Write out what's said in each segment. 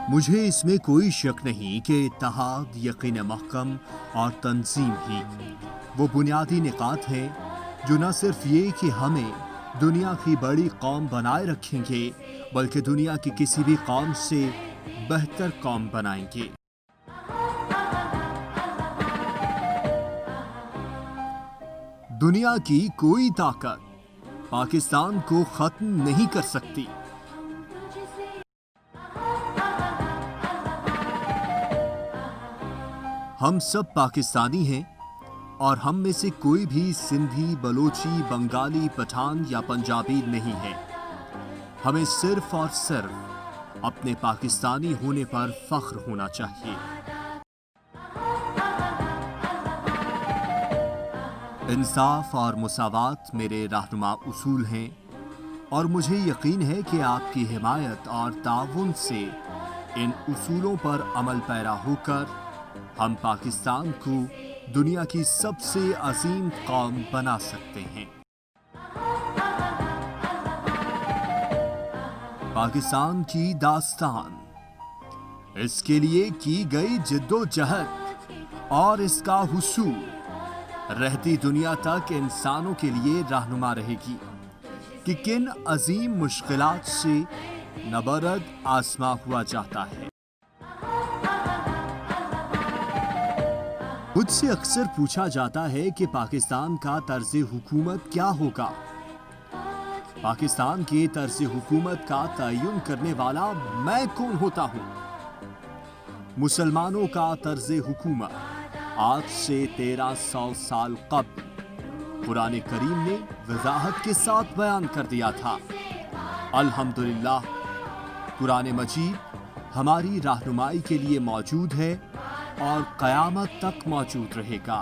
मुझे इसमें कोई शक नहीं कि इत्तेहाद, यकीन महकम और तंजीम ही वो बुनियादी निकात हैं जो न सिर्फ ये कि हमें दुनिया की बड़ी कौम बनाए रखेंगे बल्कि दुनिया की किसी भी कौम से बेहतर कौम बनाएंगे। दुनिया की कोई ताकत पाकिस्तान को खत्म नहीं कर सकती। हम सब पाकिस्तानी हैं और हम में से कोई भी सिंधी, बलोची, बंगाली, पठान या पंजाबी नहीं है। हमें सिर्फ और सिर्फ अपने पाकिस्तानी होने पर फख्र होना चाहिए। इंसाफ और मुसावात मेरे रहनुमा उसूल हैं और मुझे यकीन है कि आपकी हिमायत और ताउन से इन उसूलों पर अमल पैरा होकर हम पाकिस्तान को दुनिया की सबसे अजीम कौम बना सकते हैं। पाकिस्तान की दास्तान, इसके लिए की गई जिद्दोजहद और इसका हुसूल रहती दुनिया तक इंसानों के लिए रहनुमा रहेगी कि किन अजीम मुश्किलात से नबरद आसमा हुआ जाता है। मुझसे अक्सर पूछा जाता है कि पाकिस्तान का तर्ज हुकूमत क्या होगा। पाकिस्तान के तर्ज हुकूमत का तयन करने वाला मैं कौन होता हूं? मुसलमानों का तर्ज हुकूमत आज से 1300 साल कब्ल कुरान करीम ने वजाहत के साथ बयान कर दिया था। अल्हम्दुलिल्लाह, कुरान मजीद हमारी रहनुमाई के लिए मौजूद है और क़यामत तक मौजूद रहेगा।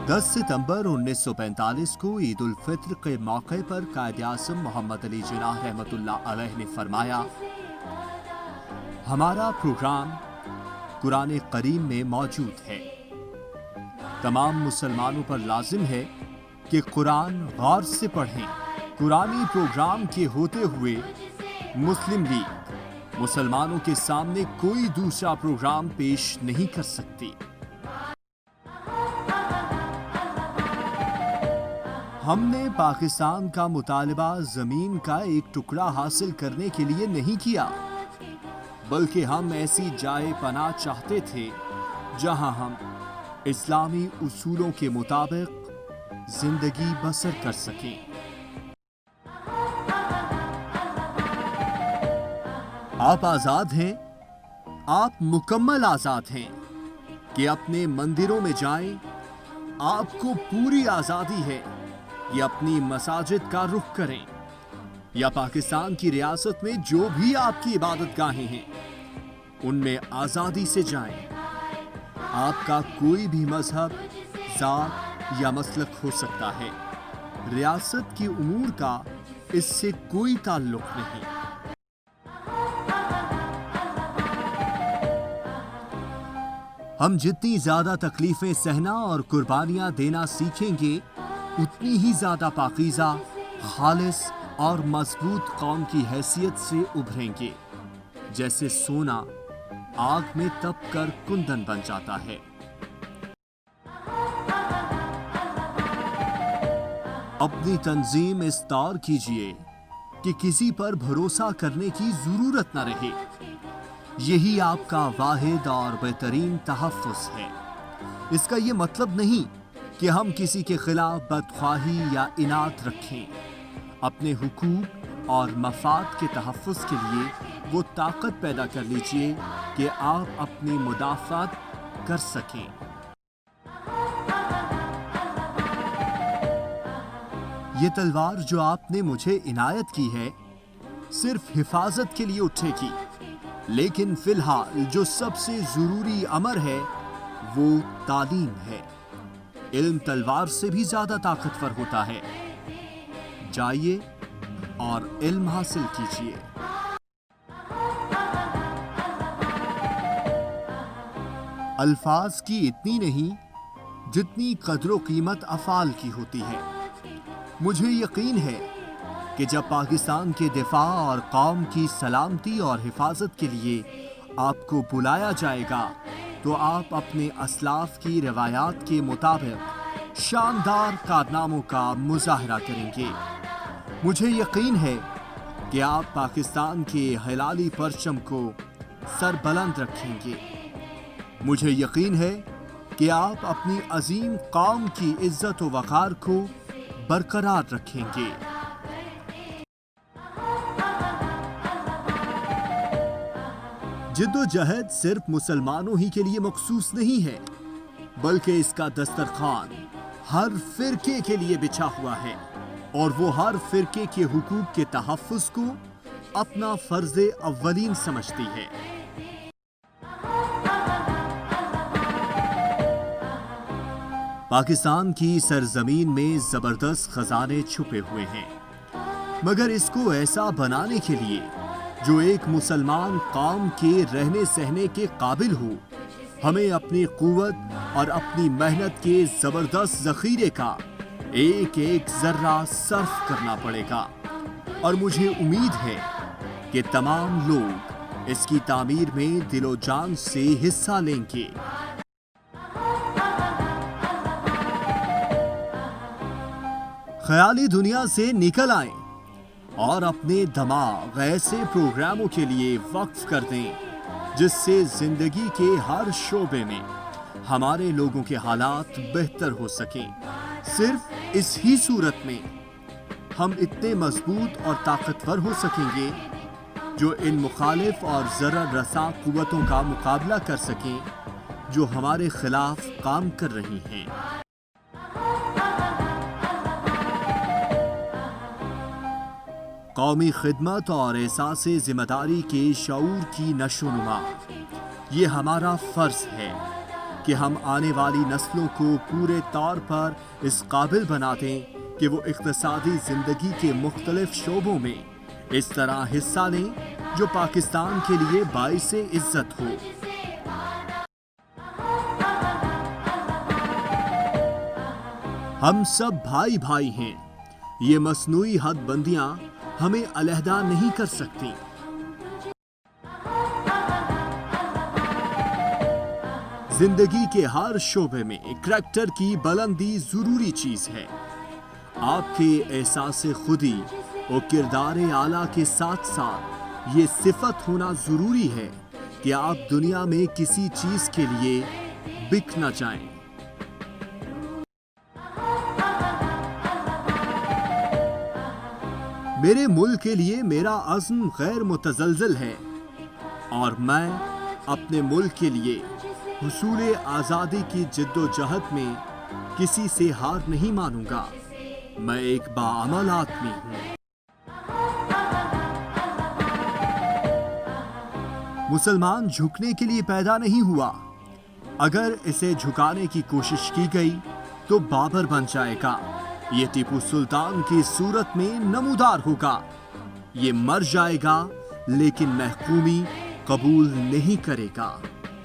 दस सितंबर 1945 को ईद उल फित्र के मौके पर कायद-ए-आज़म मोहम्मद अली जिन्नाह रहमतुल्लाह अलैह ने फरमाया, हमारा प्रोग्राम कुरान करीम में मौजूद है। तमाम मुसलमानों पर लाजिम है कि कुरान गौर से पढ़ें। कुरानी प्रोग्राम के होते हुए मुस्लिम लीग मुसलमानों के सामने कोई दूसरा प्रोग्राम पेश नहीं कर सकती। हमने पाकिस्तान का मुतालबा जमीन का एक टुकड़ा हासिल करने के लिए नहीं किया, बल्कि हम ऐसी जाए पनाह चाहते थे जहां हम इस्लामी उसूलों के मुताबिक जिंदगी बसर कर सकें। आप आजाद हैं, आप मुकम्मल आजाद हैं कि अपने मंदिरों में जाएं। आपको पूरी आजादी है कि अपनी मसाजिद का रुख करें या पाकिस्तान की रियासत में जो भी आपकी इबादतगाहें हैं उनमें आजादी से जाएं। आपका कोई भी मजहब, जात या मसलक हो सकता है। रियासत की उमूर का इससे कोई ताल्लुक नहीं। हम जितनी ज्यादा तकलीफें सहना और कुर्बानियां देना सीखेंगे उतनी ही ज्यादा पाकीज़ा, खालिस और मजबूत कौम की हैसियत से उभरेंगे। जैसे सोना आग में तप कर कुंदन बन जाता है। अपनी तंजीम इस तौर कीजिए कि किसी पर भरोसा करने की जरूरत न रहे। यही आपका वाहिद और बेहतरीन तहफ़्फ़ुज़ है। इसका यह मतलब नहीं कि हम किसी के खिलाफ बदख्वाही या इनात रखें। अपने हुकूक और मफाद के तहफ़्फ़ुज़ के लिए वो ताकत पैदा कर लीजिए कि आप अपनी मुदाफ़ात कर सकें। ये तलवार जो आपने मुझे इनायत की है सिर्फ हिफाजत के लिए उठेगी, लेकिन फिलहाल जो सबसे जरूरी अमर है वो तालीम है। इल्म तलवार से भी ज्यादा ताकतवर होता है। जाइए और इल्म हासिल कीजिए। अल्फाज की इतनी नहीं जितनी कद्र कीमत अफ़ाल की होती है। मुझे यकीन है कि जब पाकिस्तान के दिफा और कौम की सलामती और हिफाजत के लिए आपको बुलाया जाएगा तो आप अपने असलाफ की रवायात के मुताबिक शानदार कारनामों का मुजाहरा करेंगे। मुझे यकीन है कि आप पाकिस्तान के हिलाली परचम को सरबलंद रखेंगे। मुझे यकीन है कि आप अपनी अजीम कौम की इज्जत व वक़ार को बरकरार रखेंगे। जिद्दोजहद सिर्फ मुसलमानों ही के लिए मखसूस नहीं है, बल्कि इसका दस्तरखान हर फिरके के लिए बिछा हुआ है और वो हर फिरके के हुकूक के तहफ़्फ़ुज़ को अपना फर्ज़े अव्वलीन समझती है। पाकिस्तान की सरजमीन में जबरदस्त खजाने छुपे हुए हैं, मगर इसको ऐसा बनाने के लिए जो एक मुसलमान कौम के रहने सहने के काबिल हो, हमें अपनी कुव्वत और अपनी मेहनत के जबरदस्त जखीरे का एक एक जर्रा सर्फ करना पड़ेगा। और मुझे उम्मीद है कि तमाम लोग इसकी तामीर में दिलो जान से हिस्सा लेंगे। ख्याली दुनिया से निकल आएं और अपने दिमाग ऐसे प्रोग्रामों के लिए वक्फ कर दें जिससे जिंदगी के हर शोबे में हमारे लोगों के हालात बेहतर हो सकें। सिर्फ इस ही सूरत में हम इतने मजबूत और ताकतवर हो सकेंगे जो इन मुखालिफ और ज़रर रसा कुव्वतों का मुकाबला कर सकें जो हमारे खिलाफ काम कर रही हैं। कौमी खिदमत और एहसास जिम्मेदारी के शऊर की नशोनुमा, ये हमारा फ़र्ज़ है कि हम आने वाली नस्लों को पूरे तौर पर इस काबिल बना दें कि वो इक़्तिसादी ज़िंदगी के मुख्तलिफ शोबों में इस तरह हिस्सा लें जो पाकिस्तान के लिए बाइसे इज़्ज़त हो। हम सब भाई भाई हैं, ये मसनूई हदबंदियां हमें अलहदा नहीं कर सकती। जिंदगी के हर शोबे में करैक्टर की बुलंदी जरूरी चीज है। आपके एहसास खुदी और किरदार आला के साथ साथ ये सिफत होना जरूरी है कि आप दुनिया में किसी चीज के लिए बिक न जाएं। मेरे मुल्क के लिए मेरा अज़्म गैर मुतज़लज़ल है और मैं अपने मुल्क के लिए हुसूल आज़ादी की जिद्दोजहद में किसी से हार नहीं मानूंगा। मैं एक बाअमल आदमी हूँ। मुसलमान झुकने के लिए पैदा नहीं हुआ। अगर इसे झुकाने की कोशिश की गई तो बाबर बन जाएगा। ये टीपू सुल्तान की सूरत में नमूदार होगा। ये मर जाएगा लेकिन महकूमी कबूल नहीं करेगा।